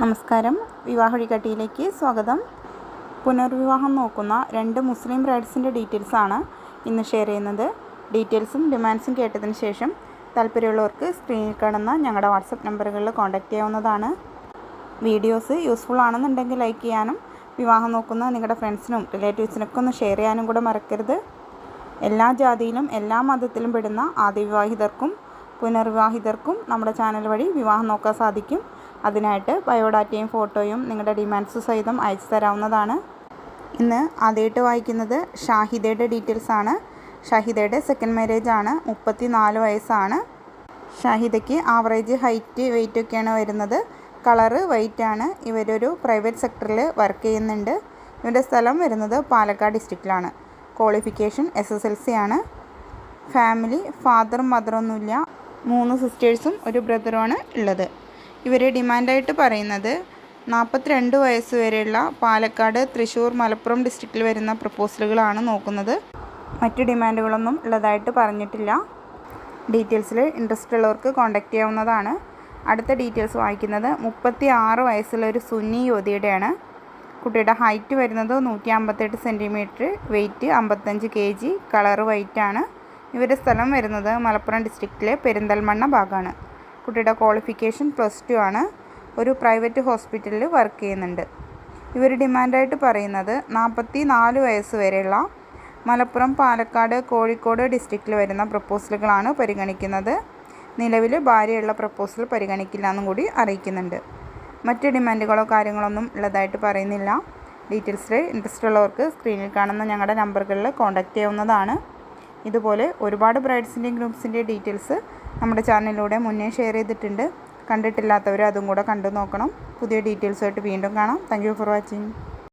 നമസ്കാരം. വിവാഹ വഴികാട്ടിയിലേക്ക് സ്വാഗതം. പുനർവിവാഹം നോക്കുന്ന 2 മുസ്ലിം ബ്രൈഡ്സിൻ്റെ ഡീറ്റെയിൽസാണ് ഇന്ന് ഷെയർ ചെയ്യുന്നത്. ഡീറ്റെയിൽസും ഡിമാൻഡ്സും കേട്ടതിന് ശേഷം താല്പര്യമുള്ളവർക്ക് സ്ക്രീനിൽ കാണുന്ന ഞങ്ങളുടെ വാട്സപ്പ് നമ്പറുകളിൽ കോൺടാക്റ്റ് ചെയ്യാവുന്നതാണ്. വീഡിയോസ് യൂസ്ഫുൾ ആണെന്നുണ്ടെങ്കിൽ ലൈക്ക് ചെയ്യാനും വിവാഹം നോക്കുന്ന നിങ്ങളുടെ ഫ്രണ്ട്സിനും റിലേറ്റീവ്സിനൊക്കെ ഒന്ന് ഷെയർ ചെയ്യാനും കൂടെ മറക്കരുത്. എല്ലാ ജാതിയിലും എല്ലാ മതത്തിലും പെടുന്ന ആദ്യ വിവാഹിതർക്കും പുനർവിവാഹിതർക്കും നമ്മുടെ ചാനൽ വഴി വിവാഹം നോക്കാൻ സാധിക്കും. അതിനായിട്ട് ബയോഡാറ്റയും ഫോട്ടോയും നിങ്ങളുടെ ഡിമാൻഡ്സ് സഹിതം അയച്ചു തരാവുന്നതാണ്. ഇന്ന് ആദ്യമായിട്ട് വായിക്കുന്നത് ഷാഹിദയുടെ ഡീറ്റെയിൽസാണ്. ഷാഹിദയുടെ സെക്കൻഡ് മാരേജ് ആണ്. 34 വയസ്സാണ്. ഷാഹിദയ്ക്ക് ആവറേജ് ഹൈറ്റ് വെയിറ്റ് ഒക്കെയാണ് വരുന്നത്. കളറ് വൈറ്റ് ആണ്. ഇവരൊരു പ്രൈവറ്റ് സെക്ടറിൽ വർക്ക് ചെയ്യുന്നുണ്ട്. ഇവരുടെ സ്ഥലം വരുന്നത് പാലക്കാട് ഡിസ്ട്രിക്റ്റിലാണ്. ക്വാളിഫിക്കേഷൻ SSLC ആണ്. ഫാമിലി ഫാദറും മദറൊന്നുമില്ല. 3 സിസ്റ്റേഴ്സും ഒരു ബ്രദറുമാണ് ഉള്ളത്. ഇവർ ഡിമാൻഡായിട്ട് പറയുന്നത് 42 വയസ്സ് വരെയുള്ള പാലക്കാട്, തൃശ്ശൂർ, മലപ്പുറം ഡിസ്ട്രിക്റ്റിൽ വരുന്ന പ്രപ്പോസലുകളാണ് നോക്കുന്നത്. മറ്റ് ഡിമാൻഡുകളൊന്നും ഉള്ളതായിട്ട് പറഞ്ഞിട്ടില്ല. ഡീറ്റെയിൽസിൽ ഇൻട്രസ്റ്റ് ഉള്ളവർക്ക് കോൺടാക്റ്റ് ചെയ്യാവുന്നതാണ്. അടുത്ത ഡീറ്റെയിൽസ് വായിക്കുന്നത് 36 വയസ്സുള്ള ഒരു സുന്നി യുവതിയുടെയാണ്. കുട്ടിയുടെ ഹൈറ്റ് വരുന്നത് 158 centimetre, weight 55 kg, colour white ആണ്. ഇവരുടെ സ്ഥലം വരുന്നത് മലപ്പുറം ഡിസ്ട്രിക്റ്റിലെ പെരിന്തൽമണ്ണ ഭാഗമാണ്. കുട്ടിയുടെ ക്വാളിഫിക്കേഷൻ +2 ആണ്. ഒരു പ്രൈവറ്റ് ഹോസ്പിറ്റലിൽ വർക്ക് ചെയ്യുന്നുണ്ട്. ഇവർ ഡിമാൻഡായിട്ട് പറയുന്നത് 44 വയസ്സ് വരെയുള്ള മലപ്പുറം, പാലക്കാട്, കോഴിക്കോട് ഡിസ്ട്രിക്റ്റിൽ വരുന്ന പ്രപ്പോസലുകളാണ് പരിഗണിക്കുന്നത്. നിലവിൽ ഭാര്യയുള്ള പ്രപ്പോസൽ പരിഗണിക്കില്ല എന്നും കൂടി അറിയിക്കുന്നുണ്ട്. മറ്റ് ഡിമാൻഡുകളോ കാര്യങ്ങളൊന്നും ഉള്ളതായിട്ട് പറയുന്നില്ല. ഡീറ്റെയിൽസിൽ ഇൻട്രസ്റ്റ് ഉള്ളവർക്ക് സ്ക്രീനിൽ കാണുന്ന ഞങ്ങളുടെ നമ്പറുകളിൽ കോൺടാക്റ്റ് ചെയ്യാവുന്നതാണ്. ഇതുപോലെ ഒരുപാട് ബ്രൈഡ്സിൻ്റെയും ഗ്രൂംസിൻ്റെയും ഡീറ്റെയിൽസ് നമ്മുടെ ചാനലിലൂടെ മുന്നേ ഷെയർ ചെയ്തിട്ടുണ്ട്. കണ്ടിട്ടില്ലാത്തവർ അതും കൂടെ കണ്ടു നോക്കണം. പുതിയ ഡീറ്റെയിൽസുമായിട്ട് വീണ്ടും കാണാം. Thank you for watching.